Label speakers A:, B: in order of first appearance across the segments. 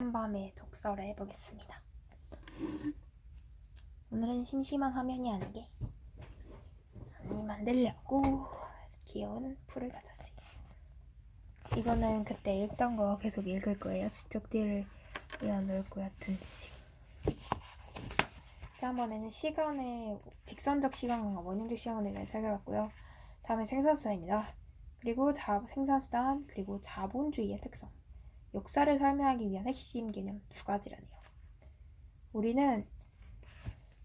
A: 한밤의 독서를 해보겠습니다. 오늘은 심심한 화면이 아니게 만들려고 귀여운 풀을 가졌어요. 이거는 그때 읽던 거 계속 읽을 거예요. 지적들을 이어놓을 거 같은 지식. 지난번에는 시간의 직선적 시간과 원형적 시간에 대해 살펴봤고요. 다음에 생산수단입니다. 그리고 생산수단, 그리고 자본주의의 특성. 역사를 설명하기 위한 핵심 개념 두 가지라네요. 우리는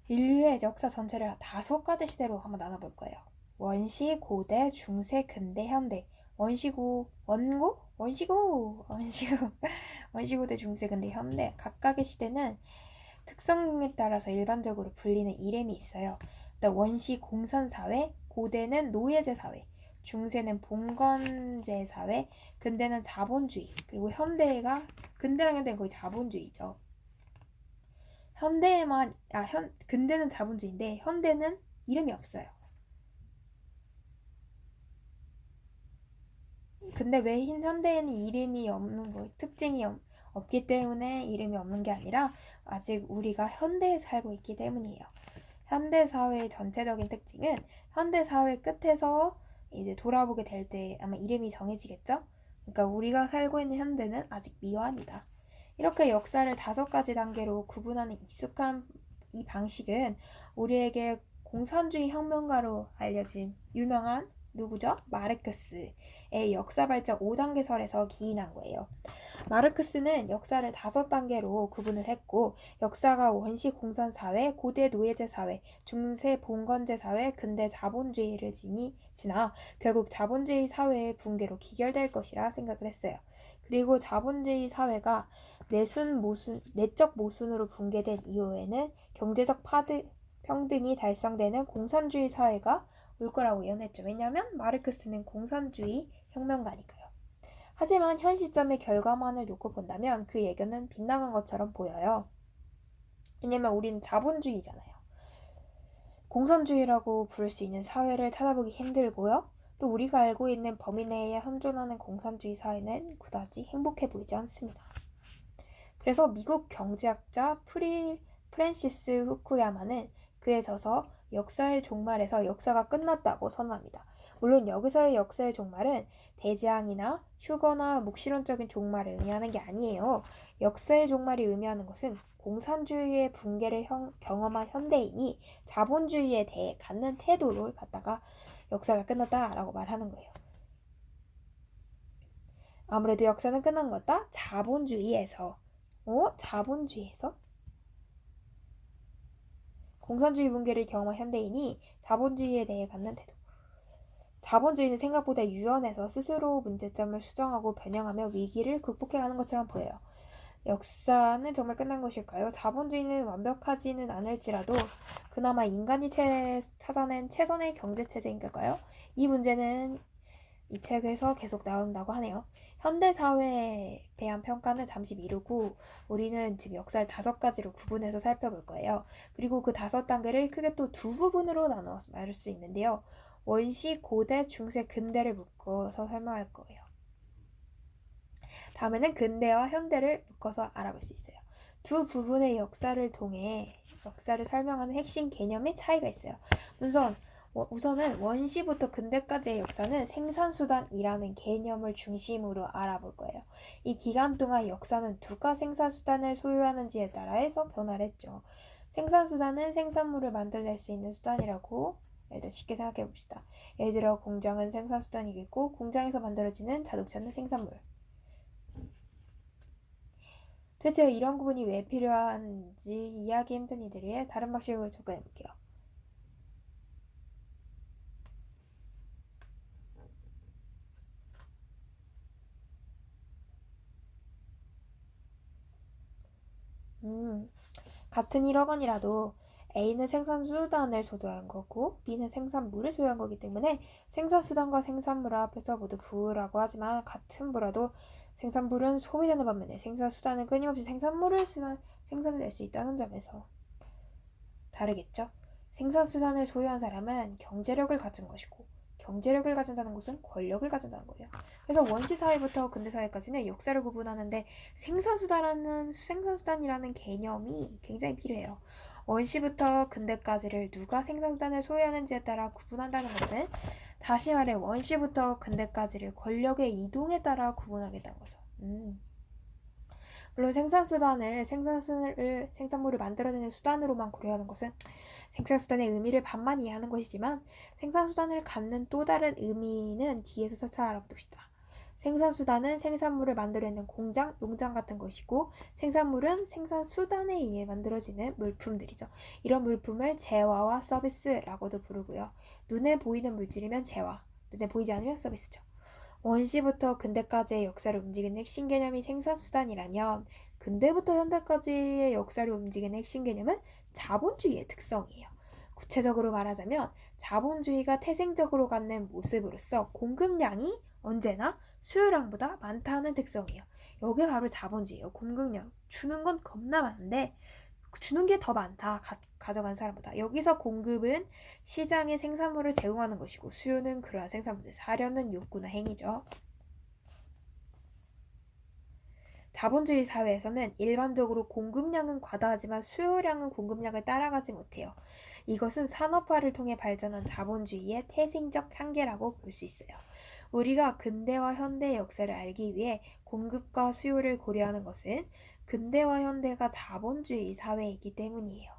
A: 인류의 역사 전체를 5가지 시대로 한번 나눠볼 거예요. 원시, 고대, 중세, 근대, 현대. 원시고대, 중세, 근대, 현대. 각각의 시대는 특성에 따라서 일반적으로 불리는 이름이 있어요. 원시 공산사회, 고대는 노예제 사회, 중세는 봉건제 사회, 근대는 자본주의, 그리고 근대랑 현대는 거의 자본주의죠. 근대는 자본주의인데 현대는 이름이 없어요. 근데 왜 현대에는 이름이 없는 거예요? 특징이 없기 때문에 이름이 없는 게 아니라 아직 우리가 현대에 살고 있기 때문이에요. 현대 사회의 전체적인 특징은 현대 사회 끝에서 이제 돌아보게 될 때 아마 이름이 정해지겠죠? 그러니까 우리가 살고 있는 현대는 아직 미완이다. 이렇게 역사를 5가지 단계로 구분하는 익숙한 이 방식은 우리에게 공산주의 혁명가로 알려진 유명한 누구죠? 마르크스의 역사 발전 5단계설에서 기인한 거예요. 마르크스는 역사를 5단계로 구분을 했고 역사가 원시 공산사회, 고대 노예제 사회, 중세 봉건제 사회, 근대 자본주의를 지나 결국 자본주의 사회의 붕괴로 기결될 것이라 생각을 했어요. 그리고 자본주의 사회가 내적 모순으로 붕괴된 이후에는 경제적 평등이 달성되는 공산주의 사회가 올 거라고 예언했죠. 왜냐하면 마르크스는 공산주의 혁명가니까요. 하지만 현 시점의 결과만을 놓고 본다면 그 예견은 빗나간 것처럼 보여요. 왜냐면 우리는 자본주의잖아요. 공산주의라고 부를 수 있는 사회를 찾아보기 힘들고요. 또 우리가 알고 있는 범위 내에 현존하는 공산주의 사회는 그다지 행복해 보이지 않습니다. 그래서 미국 경제학자 프랜시스 후쿠야마는 그에 져서 역사의 종말에서 역사가 끝났다고 선언합니다. 물론 여기서의 역사의 종말은 대재앙이나 휴거나 묵시론적인 종말을 의미하는 게 아니에요. 역사의 종말이 의미하는 것은 공산주의의 붕괴를 경험한 현대인이 자본주의에 대해 갖는 태도를 갖다가 역사가 끝났다라고 말하는 거예요. 아무래도 역사는 끝난 거다. 자본주의에서 공산주의 붕괴를 경험한 현대인이 자본주의에 대해 갖는 태도. 자본주의는 생각보다 유연해서 스스로 문제점을 수정하고 변형하며 위기를 극복해가는 것처럼 보여요. 역사는 정말 끝난 것일까요? 자본주의는 완벽하지는 않을지라도 그나마 인간이 찾아낸 최선의 경제체제인 걸까요? 이 문제는 이 책에서 계속 나온다고 하네요. 현대사회에 대한 평가는 잠시 미루고 우리는 지금 역사를 5가지로 구분해서 살펴볼 거예요. 그리고 그 5단계를 크게 또 2부분으로 나눠서 말할 수 있는데요. 원시, 고대, 중세, 근대를 묶어서 설명할 거예요. 다음에는 근대와 현대를 묶어서 알아볼 수 있어요. 두 부분의 역사를 통해 역사를 설명하는 핵심 개념의 차이가 있어요. 우선은 원시부터 근대까지의 역사는 생산수단이라는 개념을 중심으로 알아볼 거예요. 이 기간 동안 역사는 누가 생산수단을 소유하는지에 따라서 변화를 했죠. 생산수단은 생산물을 만들어낼 수 있는 수단이라고 일단 쉽게 생각해 봅시다. 예를 들어 공장은 생산수단이겠고 공장에서 만들어지는 자동차는 생산물. 대체 이런 구분이 왜 필요한지 이해하기 힘든 이들의 다른 방식으로 접근해 볼게요. 같은 1억 원이라도 A는 생산수단을 소유한 거고 B는 생산물을 소유한 거기 때문에 생산수단과 생산물을 합해서 모두 부라고 하지만 같은 부라도 생산물은 소비되는 반면에 생산수단은 끊임없이 생산물을 생산해낼 수 있다는 점에서 다르겠죠. 생산수단을 소유한 사람은 경제력을 가진 것이고 경제력을 가진다는 것은 권력을 가진다는 거예요. 그래서 원시 사회부터 근대 사회까지는 역사를 구분하는데 생산수단이라는 개념이 굉장히 필요해요. 원시부터 근대까지를 누가 생산수단을 소유하는지에 따라 구분한다는 것은 다시 말해 원시부터 근대까지를 권력의 이동에 따라 구분하겠다는 거죠. 물론 생산물을 만들어내는 수단으로만 고려하는 것은 생산수단의 의미를 반만 이해하는 것이지만 생산수단을 갖는 또 다른 의미는 뒤에서 차차 알아봅시다. 생산수단은 생산물을 만들어내는 공장, 농장 같은 것이고 생산물은 생산수단에 의해 만들어지는 물품들이죠. 이런 물품을 재화와 서비스라고도 부르고요. 눈에 보이는 물질이면 재화, 눈에 보이지 않으면 서비스죠. 원시부터 근대까지의 역사를 움직이는 핵심 개념이 생산수단이라면 근대부터 현대까지의 역사를 움직이는 핵심 개념은 자본주의의 특성이에요. 구체적으로 말하자면 자본주의가 태생적으로 갖는 모습으로서 공급량이 언제나 수요량보다 많다는 특성이에요. 이게 바로 자본주의예요. 공급량. 주는 건 겁나 많은데 주는 게 더 많다. 가져간 사람보다. 여기서 공급은 시장에 생산물을 제공하는 것이고 수요는 그러한 생산물을 사려는 욕구나 행위죠. 자본주의 사회에서는 일반적으로 공급량은 과다하지만 수요량은 공급량을 따라가지 못해요. 이것은 산업화를 통해 발전한 자본주의의 태생적 한계라고 볼 수 있어요. 우리가 근대와 현대의 역사를 알기 위해 공급과 수요를 고려하는 것은 근대와 현대가 자본주의 사회이기 때문이에요.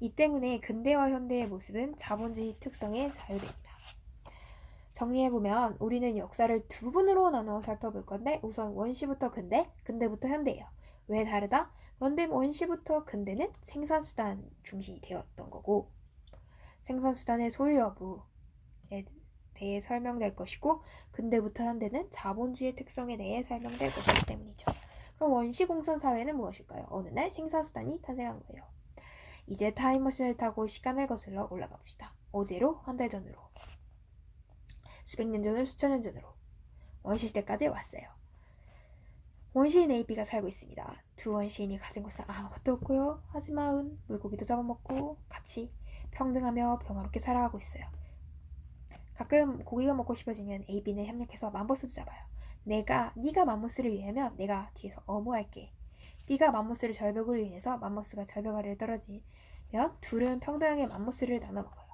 A: 이 때문에 근대와 현대의 모습은 자본주의 특성에 자유됩니다. 정리해보면 우리는 역사를 두 부분으로 나누어 살펴볼 건데 우선 원시부터 근대, 근대부터 현대예요. 왜 다르다? 원시부터 근대는 생산수단 중심이 되었던 거고 생산수단의 소유 여부에 대해 설명될 것이고 근대부터 현대는 자본주의 특성에 대해 설명될 것이기 때문이죠. 그럼 원시공산 사회는 무엇일까요? 어느 날 생산수단이 탄생한 거예요. 이제 타임머신을 타고 시간을 거슬러 올라가 봅시다. 어제로 한 달 전으로 수백 년 전을 수천 년 전으로 원시시대까지 왔어요. 원시인 AB가 살고 있습니다. 두 원시인이 가진 것은 아무것도 없고요. 하지만 물고기도 잡아먹고 같이 평등하며 평화롭게 살아가고 있어요. 가끔 고기가 먹고 싶어지면 AB는 협력해서 맘보스도 잡아요. 네가 맘모스를 위하면 내가 뒤에서 어무할게. B가 맘모스를 절벽으로 인해서 맘모스가 절벽 아래로 떨어지면 둘은 평등하게 맘모스를 나눠 먹어요.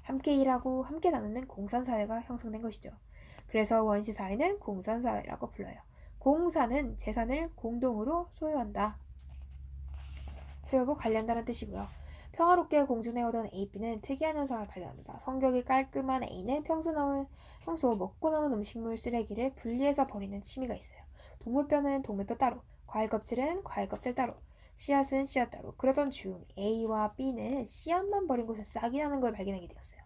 A: 함께 일하고 함께 나누는 공산사회가 형성된 것이죠. 그래서 원시사회는 공산사회라고 불러요. 공사는 재산을 공동으로 소유한다. 소유하고 관리한다는 뜻이고요. 평화롭게 공존해오던 AB는 특이한 현상을 발견합니다. 성격이 깔끔한 A는 평소 먹고 남은 음식물 쓰레기를 분리해서 버리는 취미가 있어요. 동물뼈는 동물뼈 따로, 과일 껍질은 과일 껍질 따로, 씨앗은 씨앗 따로. 그러던 중 A와 B는 씨앗만 버린 곳에 싹이 나는 걸 발견하게 되었어요.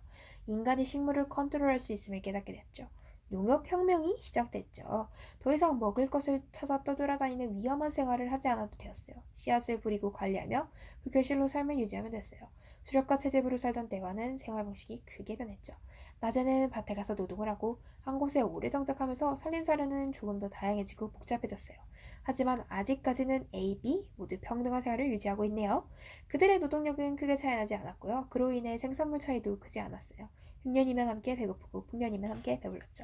A: 인간이 식물을 컨트롤할 수 있음을 깨닫게 되었죠. 농업혁명이 시작됐죠. 더 이상 먹을 것을 찾아 떠돌아다니는 위험한 생활을 하지 않아도 되었어요. 씨앗을 뿌리고 관리하며 그 결실로 삶을 유지하면 됐어요. 수렵과 채집으로 살던 때와는 생활 방식이 크게 변했죠. 낮에는 밭에 가서 노동을 하고 한 곳에 오래 정착하면서 살림살이는 조금 더 다양해지고 복잡해졌어요. 하지만 아직까지는 A, B 모두 평등한 생활을 유지하고 있네요. 그들의 노동력은 크게 차이나지 않았고요. 그로 인해 생산물 차이도 크지 않았어요. 흉년이면 함께 배고프고 풍년이면 함께 배불렀죠.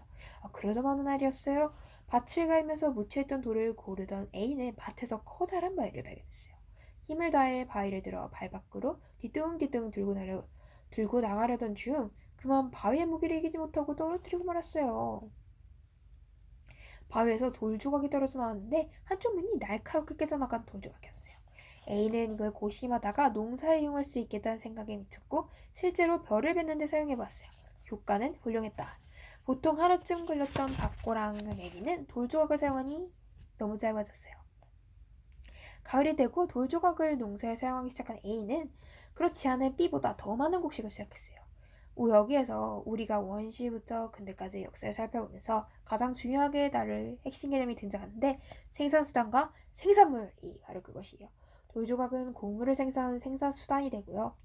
A: 그러던 어느 날이었어요. 밭을 갈면서 묻혀있던 돌을 고르던 A는 밭에서 커다란 바위를 발견했어요. 힘을 다해 바위를 들어 발 밖으로 뒤뚱뒤뚱 들고 나가려던 중 그만 바위의 무게를 이기지 못하고 떨어뜨리고 말았어요. 바위에서 돌 조각이 떨어져 나왔는데 한쪽 면이 날카롭게 깨져나간 돌 조각이었어요. A는 이걸 고심하다가 농사에 이용할 수 있겠다는 생각에 미쳤고 실제로 벼를 뱉는 데 사용해봤어요. 효과는 훌륭했다. 보통 하루쯤 걸렸던 밭고랑을 매기는 돌조각을 사용하니 너무 짧아졌어요. 가을이 되고 돌조각을 농사에 사용하기 시작한 A는 그렇지 않은 B보다 더 많은 곡식을 시작했어요. 여기에서 우리가 원시부터 근대까지의 역사를 살펴보면서 가장 중요하게 다룰 핵심 개념이 등장하는데 생산수단과 생산물이 바로 그것이에요. 돌조각은 곡물을 생산하는 생산수단이 되고요.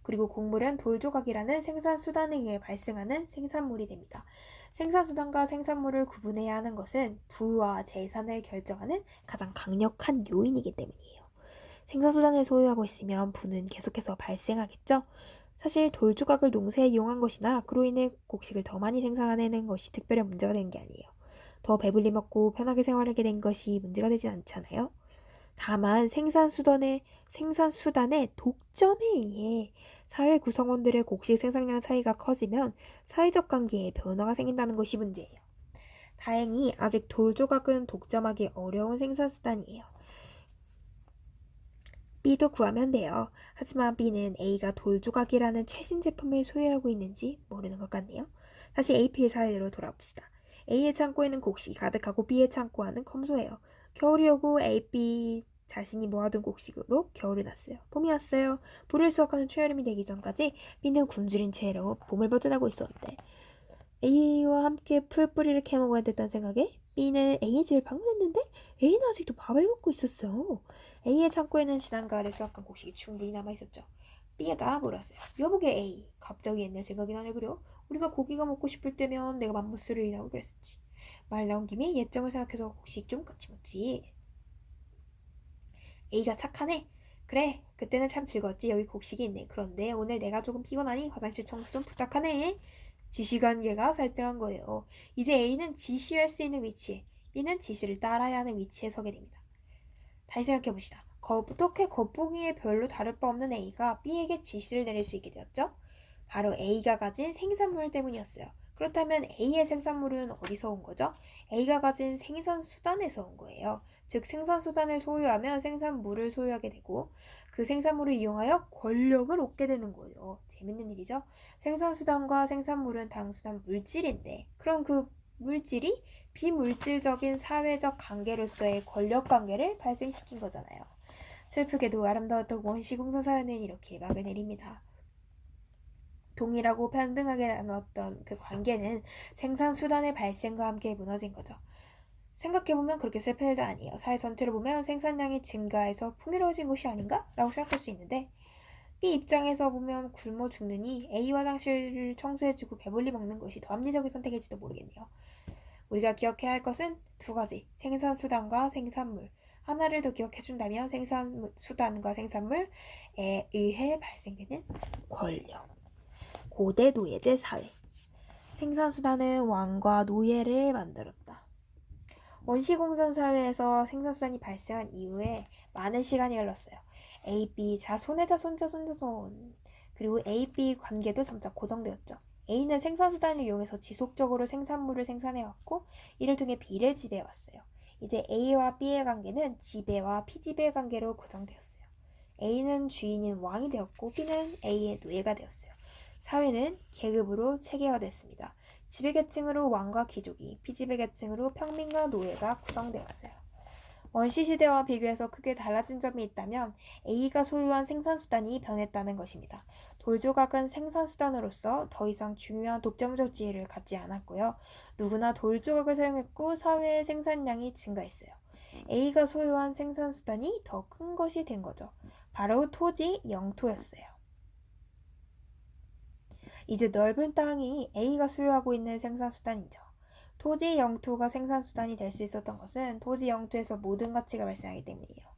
A: 그리고 곡물은 돌조각이라는 생산수단에 의해 발생하는 생산물이 됩니다. 생산수단과 생산물을 구분해야 하는 것은 부와 재산을 결정하는 가장 강력한 요인이기 때문이에요. 생산수단을 소유하고 있으면 부는 계속해서 발생하겠죠. 사실 돌 조각을 농사에 이용한 것이나 그로 인해 곡식을 더 많이 생산해낸 것이 특별한 문제가 된 게 아니에요. 더 배불리 먹고 편하게 생활하게 된 것이 문제가 되진 않잖아요. 다만 생산수단의 독점에 의해 사회 구성원들의 곡식 생산량 차이가 커지면 사회적 관계에 변화가 생긴다는 것이 문제예요. 다행히 아직 돌 조각은 독점하기 어려운 생산수단이에요. B도 구하면 돼요. 하지만 B는 A가 돌 조각이라는 최신 제품을 소유하고 있는지 모르는 것 같네요. 다시 AP의 사례로 돌아봅시다. A의 창고에는 곡식이 가득하고 B의 창고와는 검소해요. 겨울이 오고 AB 자신이 모아둔 곡식으로 겨울을 났어요. 봄이 왔어요. 불을 수확하는 초여름이 되기 전까지 B는 굶주린 채로 봄을 버텨나고 있었는데 A와 함께 풀뿌리를 캐먹어야 됐다는 생각에 B는 A의 집을 방문했는데 A는 아직도 밥을 먹고 있었어요. A의 창고에는 지난 가을에 수확한 곡식이 충분히 남아있었죠. B가 물었어요. 여보게 A, 갑자기 옛날 생각이 나네 그려? 우리가 고기가 먹고 싶을 때면 내가 맘모스를 일하고 그랬었지. 말 나온 김에 옛정을 생각해서 곡식 좀 같이 먹지. A가 착하네. 그래, 그때는 참 즐거웠지. 여기 곡식이 있네. 그런데 오늘 내가 조금 피곤하니 화장실 청소 좀 부탁하네. 지시관계가 발생한 거예요. 이제 A는 지시할 수 있는 위치에, B는 지시를 따라야 하는 위치에 서게 됩니다. 다시 생각해봅시다. 어떻게 겉보기에 별로 다를 바 없는 A가 B에게 지시를 내릴 수 있게 되었죠? 바로 A가 가진 생산물 때문이었어요. 그렇다면 A의 생산물은 어디서 온 거죠? A가 가진 생산수단에서 온 거예요. 즉 생산수단을 소유하면 생산물을 소유하게 되고 그 생산물을 이용하여 권력을 얻게 되는 거예요. 재밌는 일이죠? 생산수단과 생산물은 단순한 물질인데 그럼 그 물질이 비물질적인 사회적 관계로서의 권력 관계를 발생시킨 거잖아요. 슬프게도 아름다웠던 원시공사 사회는 이렇게 막을 내립니다. 동일하고 평등하게 나눴던 그 관계는 생산수단의 발생과 함께 무너진 거죠. 생각해보면 그렇게 슬픈 일도 아니에요. 사회 전체를 보면 생산량이 증가해서 풍요로워진 것이 아닌가? 라고 생각할 수 있는데 B 입장에서 보면 굶어 죽느니 A 화장실을 청소해주고 배불리 먹는 것이 더 합리적인 선택일지도 모르겠네요. 우리가 기억해야 할 것은 두 가지, 생산수단과 생산물. 하나를 더 기억해준다면 생산수단과 생산물에 의해 발생되는 권력. 고대 노예제 사회. 생산수단은 왕과 노예를 만들었다. 원시공산 사회에서 생산수단이 발생한 이후에 많은 시간이 흘렀어요. A, B, 자손의 자손. 그리고 A, B 관계도 점차 고정되었죠. A는 생산수단을 이용해서 지속적으로 생산물을 생산해왔고 이를 통해 B를 지배해왔어요. 이제 A와 B의 관계는 지배와 피지배의 관계로 고정되었어요. A는 주인인 왕이 되었고 B는 A의 노예가 되었어요. 사회는 계급으로 체계화됐습니다. 지배계층으로 왕과 귀족이, 피지배계층으로 평민과 노예가 구성되었어요. 원시시대와 비교해서 크게 달라진 점이 있다면 A가 소유한 생산수단이 변했다는 것입니다. 돌조각은 생산수단으로서 더 이상 중요한 독점적 지위를 갖지 않았고요. 누구나 돌조각을 사용했고 사회의 생산량이 증가했어요. A가 소유한 생산수단이 더 큰 것이 된 거죠. 바로 토지, 영토였어요. 이제 넓은 땅이 A가 소유하고 있는 생산수단이죠. 토지 영토가 생산수단이 될 수 있었던 것은 토지 영토에서 모든 가치가 발생하기 때문이에요.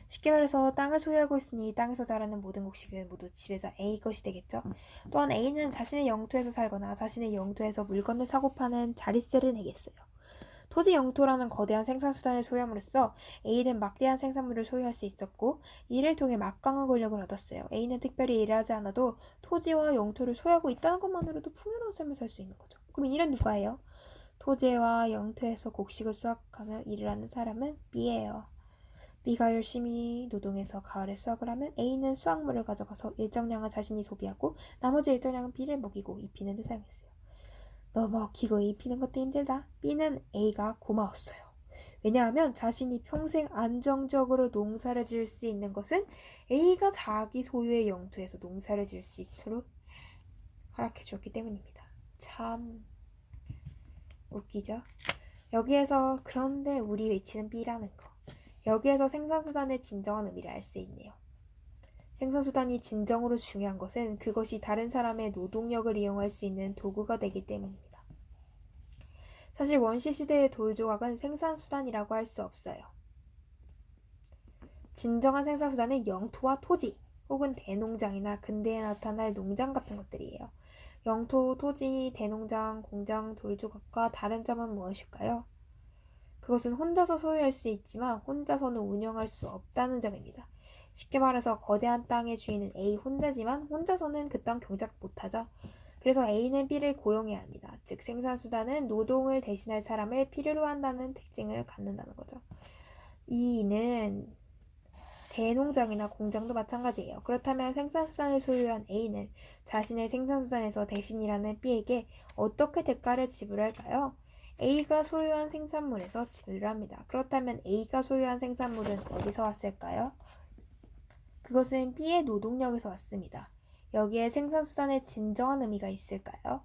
A: 쉽게 말해서 땅을 소유하고 있으니 땅에서 자라는 모든 곡식은 모두 지배자 A 것이 되겠죠. 또한 A는 자신의 영토에서 살거나 자신의 영토에서 물건을 사고 파는 자릿세를 내겠어요. 토지 영토라는 거대한 생산수단을 소유함으로써 A는 막대한 생산물을 소유할 수 있었고 이를 통해 막강한 권력을 얻었어요. A는 특별히 일을 하지 않아도 토지와 영토를 소유하고 있다는 것만으로도 풍요로운 삶을 살 수 있는 거죠. 그럼 일은 누가 해요? 토지와 영토에서 곡식을 수확하며 일을 하는 사람은 B예요. B가 열심히 노동해서 가을에 수확을 하면 A는 수확물을 가져가서 일정량을 자신이 소비하고 나머지 일정량은 B를 먹이고 입히는 데 사용했어요. 너 먹히고 입히는 것도 힘들다. B는 A가 고마웠어요. 왜냐하면 자신이 평생 안정적으로 농사를 지을 수 있는 것은 A가 자기 소유의 영토에서 농사를 지을 수 있도록 허락해 주었기 때문입니다. 참 웃기죠? 여기에서 그런데 우리 위치는 B라는 거. 여기에서 생산수단의 진정한 의미를 알 수 있네요. 생산수단이 진정으로 중요한 것은 그것이 다른 사람의 노동력을 이용할 수 있는 도구가 되기 때문입니다. 사실 원시시대의 돌조각은 생산수단이라고 할 수 없어요. 진정한 생산수단은 영토와 토지, 혹은 대농장이나 근대에 나타날 농장 같은 것들이에요. 영토, 토지, 대농장, 공장, 돌조각과 다른 점은 무엇일까요? 그것은 혼자서 소유할 수 있지만 혼자서는 운영할 수 없다는 점입니다. 쉽게 말해서 거대한 땅의 주인은 A 혼자지만 혼자서는 그 땅 경작 못하죠. 그래서 A는 B를 고용해야 합니다. 즉 생산수단은 노동을 대신할 사람을 필요로 한다는 특징을 갖는다는 거죠. E는 대농장이나 공장도 마찬가지예요. 그렇다면 생산수단을 소유한 A는 자신의 생산수단에서 대신 일하는 B에게 어떻게 대가를 지불할까요? A가 소유한 생산물에서 지불을 합니다. 그렇다면 A가 소유한 생산물은 어디서 왔을까요? 그것은 B의 노동력에서 왔습니다. 여기에 생산수단의 진정한 의미가 있을까요?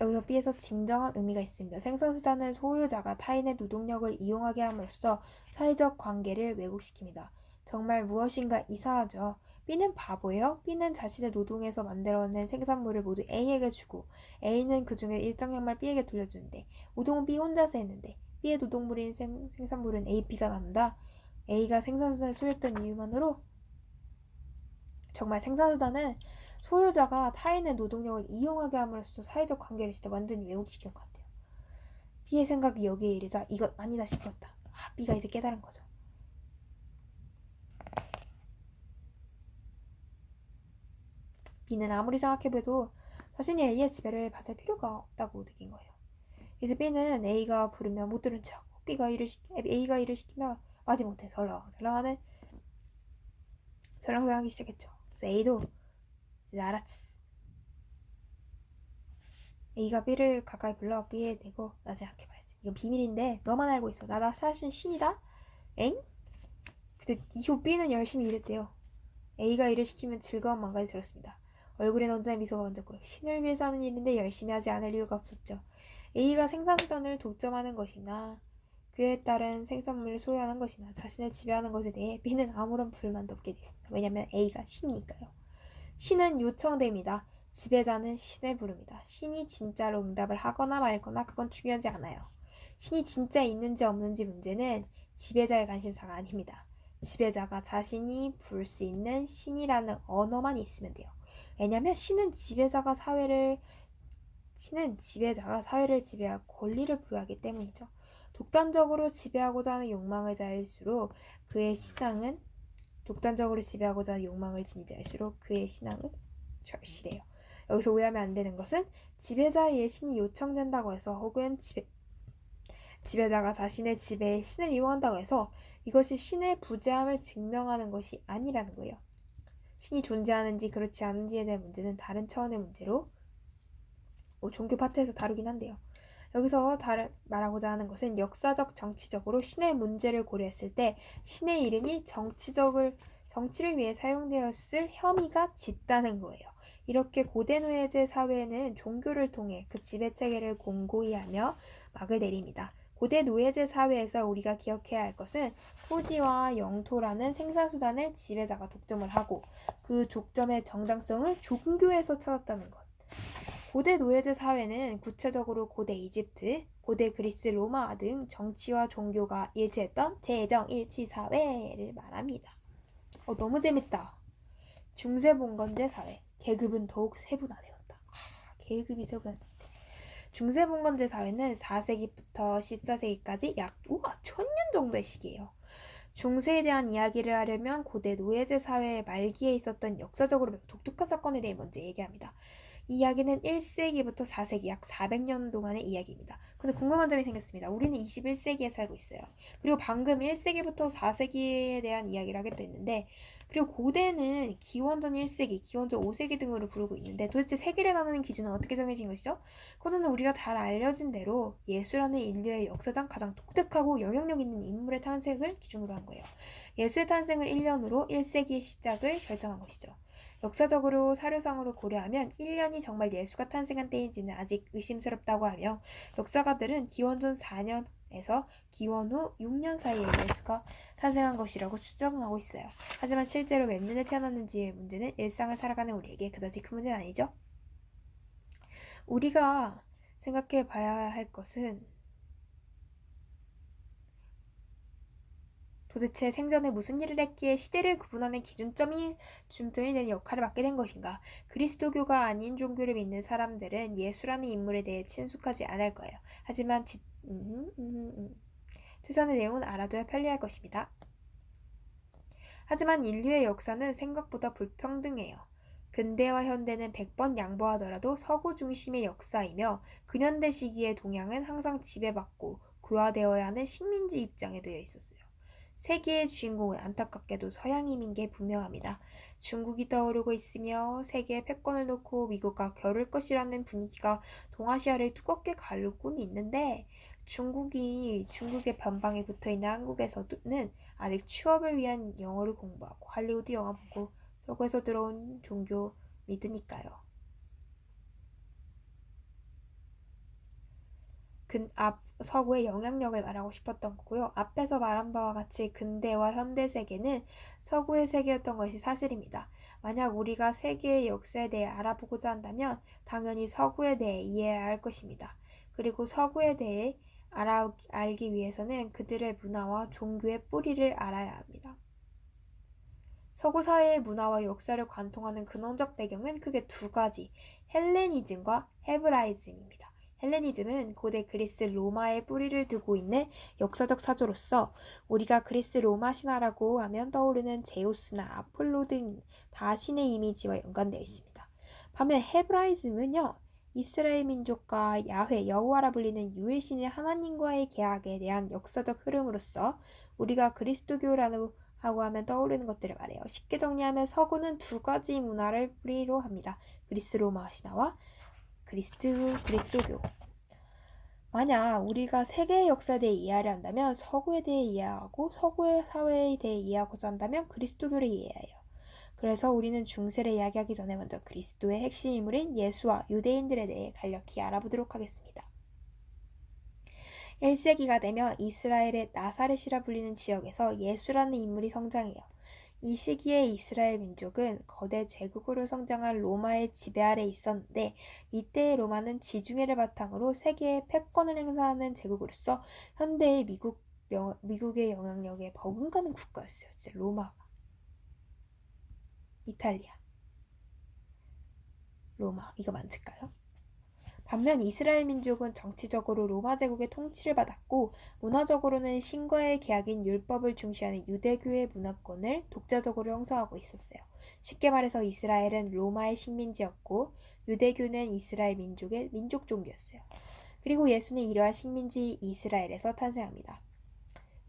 A: 여기서 B에서 진정한 의미가 있습니다. 생산수단은 소유자가 타인의 노동력을 이용하게 함으로써 사회적 관계를 왜곡시킵니다. 정말 무엇인가 이상하죠. B는 바보예요? B는 자신의 노동에서 만들어낸 생산물을 모두 A에게 주고 A는 그 중에 일정량만 B에게 돌려주는데 노동은 B 혼자서 했는데 B의 노동물인 생산물은 A, B가 나눈다. A가 생산수단을 소유했던 이유만으로 정말 생산수단은 소유자가 타인의 노동력을 이용하게 함으로써 사회적 관계를 진짜 완전히 왜곡시킨 것 같아요. B의 생각이 여기에 이르자 이것 아니다 싶었다. B가 이제 깨달은 거죠. B는 아무리 생각해봐도 자신이 A의 지배를 받을 필요가 없다고 느낀 거예요. 그래서 B는 A가 부르면 못 들은 척, A가 일을 시키면 마지못해 설렁설렁하는 설렁설렁하기 시작했죠. 그래서 A도 이제 알았지. A가 B를 가까이 불러 B에 대고 나중에 말했지. 이건 비밀인데 너만 알고 있어. 나 사실 신이다. 엥? 그때 이후 B는 열심히 일했대요. A가 일을 시키면 즐거운 마음까지 들었습니다. 얼굴엔 언제나 미소가 번졌고요. 신을 위해서 하는 일인데 열심히 하지 않을 이유가 없었죠. A가 생산수단을 독점하는 것이나 그에 따른 생산물을 소유하는 것이나 자신을 지배하는 것에 대해 B는 아무런 불만도 없게 됐습니다. 왜냐하면 A가 신이니까요. 신은 요청됩니다. 지배자는 신을 부릅니다. 신이 진짜로 응답을 하거나 말거나 그건 중요하지 않아요. 신이 진짜 있는지 없는지 문제는 지배자의 관심사가 아닙니다. 지배자가 자신이 부를 수 있는 신이라는 언어만 있으면 돼요. 왜냐하면 신은 지배자가 사회를 지배할 권리를 부여하기 때문이죠. 독단적으로 지배하고자 하는 욕망을 자일수록 그의 신앙은 독단적으로 지배하고자 하는 욕망을 지닌 자일수록 그의 신앙은 절실해요. 여기서 오해하면 안 되는 것은 지배자의 신이 요청된다고 해서 혹은 지배자가 자신의 지배에 신을 이용한다고 해서 이것이 신의 부재함을 증명하는 것이 아니라는 거예요. 신이 존재하는지 그렇지 않은지에 대한 문제는 다른 차원의 문제로 종교 파트에서 다루긴 한데요. 여기서 말하고자 하는 것은 역사적 정치적으로 신의 문제를 고려했을 때 신의 이름이 정치를 위해 사용되었을 혐의가 짙다는 거예요. 이렇게 고대 노예제 사회는 종교를 통해 그 지배체계를 공고히 하며 막을 내립니다. 고대 노예제 사회에서 우리가 기억해야 할 것은 토지와 영토라는 생산수단을 지배자가 독점을 하고 그 독점의 정당성을 종교에서 찾았다는 것. 고대 노예제 사회는 구체적으로 고대 이집트, 고대 그리스 로마 등 정치와 종교가 일치했던 재정일치 사회를 말합니다. 너무 재밌다. 중세봉건제 사회. 계급은 더욱 세분화되었다. 계급이 세분화됐다. 중세봉건제 사회는 4세기부터 14세기까지 약 1000년 정도의 시기예요. 중세에 대한 이야기를 하려면 고대 노예제 사회의 말기에 있었던 역사적으로 매우 독특한 사건에 대해 먼저 얘기합니다. 이 이야기는 1세기부터 4세기 약 400년 동안의 이야기입니다. 근데 궁금한 점이 생겼습니다. 우리는 21세기에 살고 있어요. 그리고 방금 1세기부터 4세기에 대한 이야기를 하겠다 했는데 그리고 고대는 기원전 1세기, 기원전 5세기 등으로 부르고 있는데 도대체 세기를 나누는 기준은 어떻게 정해진 것이죠? 그것은 우리가 잘 알려진 대로 예수라는 인류의 역사상 가장 독특하고 영향력 있는 인물의 탄생을 기준으로 한 거예요. 예수의 탄생을 1년으로 1세기의 시작을 결정한 것이죠. 역사적으로 사료상으로 고려하면 1년이 정말 예수가 탄생한 때인지는 아직 의심스럽다고 하며 역사가들은 기원전 4년에서 기원 후 6년 사이에 예수가 탄생한 것이라고 추정하고 있어요. 하지만 실제로 몇 년에 태어났는지의 문제는 일상을 살아가는 우리에게 그다지 큰 문제는 아니죠. 우리가 생각해 봐야 할 것은 도대체 생전에 무슨 일을 했기에 시대를 구분하는 기준점이 되는 역할을 맡게 된 것인가? 그리스도교가 아닌 종교를 믿는 사람들은 예수라는 인물에 대해 친숙하지 않을 거예요. 하지만 최선의 내용은 알아둬야 편리할 것입니다. 하지만 인류의 역사는 생각보다 불평등해요. 근대와 현대는 100번 양보하더라도 서구 중심의 역사이며 근현대 시기의 동양은 항상 지배받고 교화되어야 하는 식민지 입장에 놓여 있었어요. 세계의 주인공은 안타깝게도 서양인인 게 분명합니다. 중국이 떠오르고 있으며 세계의 패권을 놓고 미국과 겨룰 것이라는 분위기가 동아시아를 두껍게 가르고는 있는데 중국의 변방에 붙어있는 한국에서는 아직 취업을 위한 영어를 공부하고 할리우드 영화 보고 서구에서 들어온 종교 믿으니까요. 서구의 영향력을 말하고 싶었던 거고요. 앞에서 말한 바와 같이 근대와 현대 세계는 서구의 세계였던 것이 사실입니다. 만약 우리가 세계의 역사에 대해 알아보고자 한다면 당연히 서구에 대해 이해해야 할 것입니다. 그리고 서구에 대해 알기 위해서는 그들의 문화와 종교의 뿌리를 알아야 합니다. 서구 사회의 문화와 역사를 관통하는 근원적 배경은 크게 두 가지, 헬레니즘과 헤브라이즘입니다. 헬레니즘은 고대 그리스 로마의 뿌리를 두고 있는 역사적 사조로서 우리가 그리스 로마 신화라고 하면 떠오르는 제우스나 아폴로 등 다 신의 이미지와 연관되어 있습니다. 반면 헤브라이즘은요, 이스라엘 민족과 야훼, 여호와라 불리는 유일신의 하나님과의 계약에 대한 역사적 흐름으로서 우리가 그리스도교라고 하면 떠오르는 것들을 말해요. 쉽게 정리하면 서구는 두 가지 문화를 뿌리로 합니다. 그리스 로마 신화와 그리스도교. 만약 우리가 세계의 역사에 대해 이해하려 한다면 서구에 대해 이해하고 서구의 사회에 대해 이해하고자 한다면 그리스도교를 이해해야 해요. 그래서 우리는 중세를 이야기하기 전에 먼저 그리스도의 핵심 인물인 예수와 유대인들에 대해 간략히 알아보도록 하겠습니다. 1세기가 되면 이스라엘의 나사렛이라 불리는 지역에서 예수라는 인물이 성장해요. 이 시기에 이스라엘 민족은 거대 제국으로 성장한 로마의 지배 아래 있었는데 이때의 로마는 지중해를 바탕으로 세계의 패권을 행사하는 제국으로서 현대의 미국의 영향력에 버금가는 국가였어요. 진짜 로마, 이탈리아, 로마 이거 맞을까요? 반면 이스라엘 민족은 정치적으로 로마 제국의 통치를 받았고 문화적으로는 신과의 계약인 율법을 중시하는 유대교의 문화권을 독자적으로 형성하고 있었어요. 쉽게 말해서 이스라엘은 로마의 식민지였고 유대교는 이스라엘 민족의 민족 종교였어요. 그리고 예수는 이러한 식민지 이스라엘에서 탄생합니다.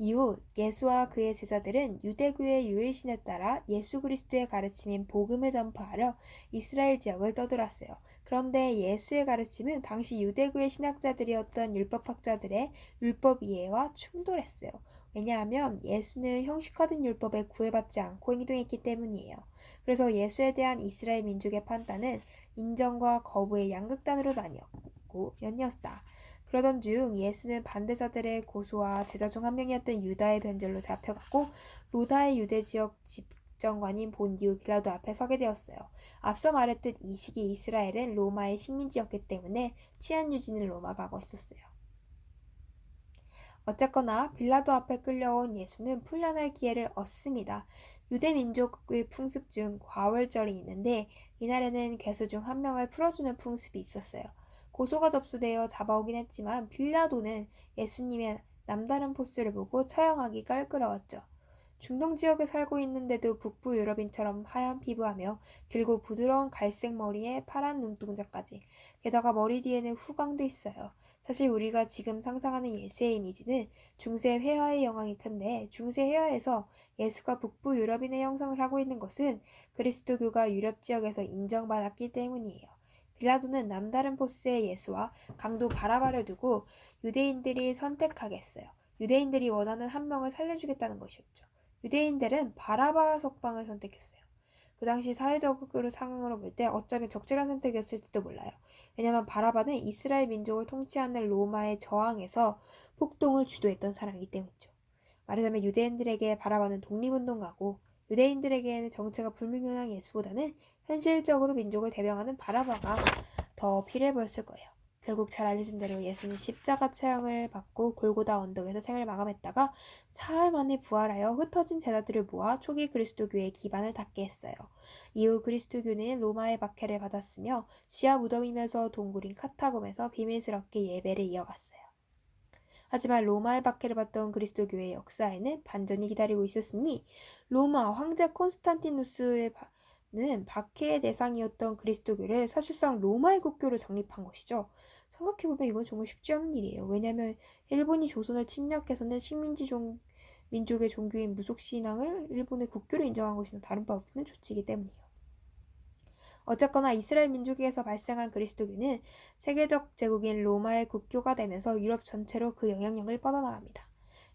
A: 이후 예수와 그의 제자들은 유대교의 유일신에 따라 예수 그리스도의 가르침인 복음을 전파하려 이스라엘 지역을 떠돌았어요. 그런데 예수의 가르침은 당시 유대교의 신학자들이었던 율법학자들의 율법 이해와 충돌했어요. 왜냐하면 예수는 형식화된 율법에 구애받지 않고 행동했기 때문이에요. 그래서 예수에 대한 이스라엘 민족의 판단은 인정과 거부의 양극단으로 나뉘었다. 그러던 중 예수는 반대자들의 고소와 제자 중 한 명이었던 유다의 변절로 잡혀갔고 로다의 유대 지역 집정관인 본디오 빌라도 앞에 서게 되었어요. 앞서 말했듯 이 시기 이스라엘은 로마의 식민지였기 때문에 치안 유지는 로마가 하고 있었어요. 어쨌거나 빌라도 앞에 끌려온 예수는 풀려날 기회를 얻습니다. 유대 민족의 풍습 중 과월절이 있는데 이날에는 괴수 중 한 명을 풀어주는 풍습이 있었어요. 고소가 접수되어 잡아오긴 했지만 빌라도는 예수님의 남다른 포스를 보고 처형하기 껄끄러웠죠. 중동 지역에 살고 있는데도 북부 유럽인처럼 하얀 피부하며 길고 부드러운 갈색 머리에 파란 눈동자까지 게다가 머리 뒤에는 후광도 있어요. 사실 우리가 지금 상상하는 예수의 이미지는 중세 회화의 영향이 큰데 중세 회화에서 예수가 북부 유럽인의 형성을 하고 있는 것은 그리스도교가 유럽 지역에서 인정받았기 때문이에요. 빌라도는 남다른 포스의 예수와 강도 바라바를 두고 유대인들이 선택하겠어요. 유대인들이 원하는 한 명을 살려주겠다는 것이었죠. 유대인들은 바라바 석방을 선택했어요. 그 당시 사회적으로 상황으로 볼 때 어쩌면 적절한 선택이었을지도 몰라요. 왜냐하면 바라바는 이스라엘 민족을 통치하는 로마의 저항에서 폭동을 주도했던 사람이기 때문이죠. 말하자면 유대인들에게 바라바는 독립운동가고 유대인들에게는 정체가 불명확한 예수보다는 현실적으로 민족을 대변하는 바라바가 더 필요해 보였을 거예요. 결국 잘 알려진 대로 예수는 십자가 체형을 받고 골고다 언덕에서 생을 마감했다가 사흘 만에 부활하여 흩어진 제자들을 모아 초기 그리스도교의 기반을 닦게 했어요. 이후 그리스도교는 로마의 박해를 받았으며 지하 무덤이면서 동굴인 카타콤에서 비밀스럽게 예배를 이어갔어요. 하지만 로마의 박해를 받던 그리스도교의 역사에는 반전이 기다리고 있었으니 로마 황제 콘스탄티누스는 박해의 대상이었던 그리스도교를 사실상 로마의 국교로 정립한 것이죠. 생각해보면 이건 정말 쉽지 않은 일이에요. 왜냐하면 일본이 조선을 침략해서는 민족의 종교인 무속신앙을 일본의 국교로 인정한 것이나 다른 바 없는 조치이기 때문이에요. 어쨌거나 이스라엘 민족에서 발생한 그리스도교는 세계적 제국인 로마의 국교가 되면서 유럽 전체로 그 영향력을 뻗어나갑니다.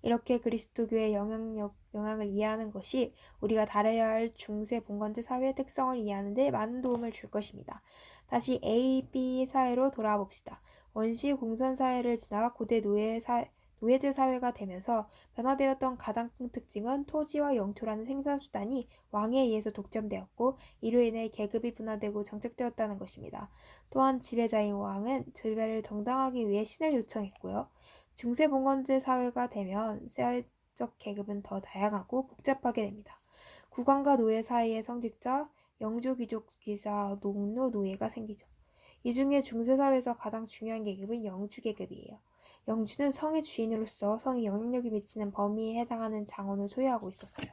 A: 이렇게 그리스도교의 영향을 이해하는 것이 우리가 다뤄야 할 중세 봉건제 사회의 특성을 이해하는 데 많은 도움을 줄 것입니다. 다시 A, B 사회로 돌아와 봅시다. 원시 공산 사회를 지나가 고대 노예제 사회가 되면서 변화되었던 가장 큰 특징은 토지와 영토라는 생산수단이 왕에 의해서 독점되었고 이로 인해 계급이 분화되고 정착되었다는 것입니다. 또한 지배자인 왕은 지배를 정당하기 위해 신을 요청했고요. 중세봉건제 사회가 되면 사회적 계급은 더 다양하고 복잡하게 됩니다. 국왕과 노예 사이의 성직자, 영주, 귀족, 기사, 농노, 노예가 생기죠. 이 중에 중세사회에서 가장 중요한 계급은 영주 계급이에요. 영주는 성의 주인으로서 성이 영향력이 미치는 범위에 해당하는 장원을 소유하고 있었어요.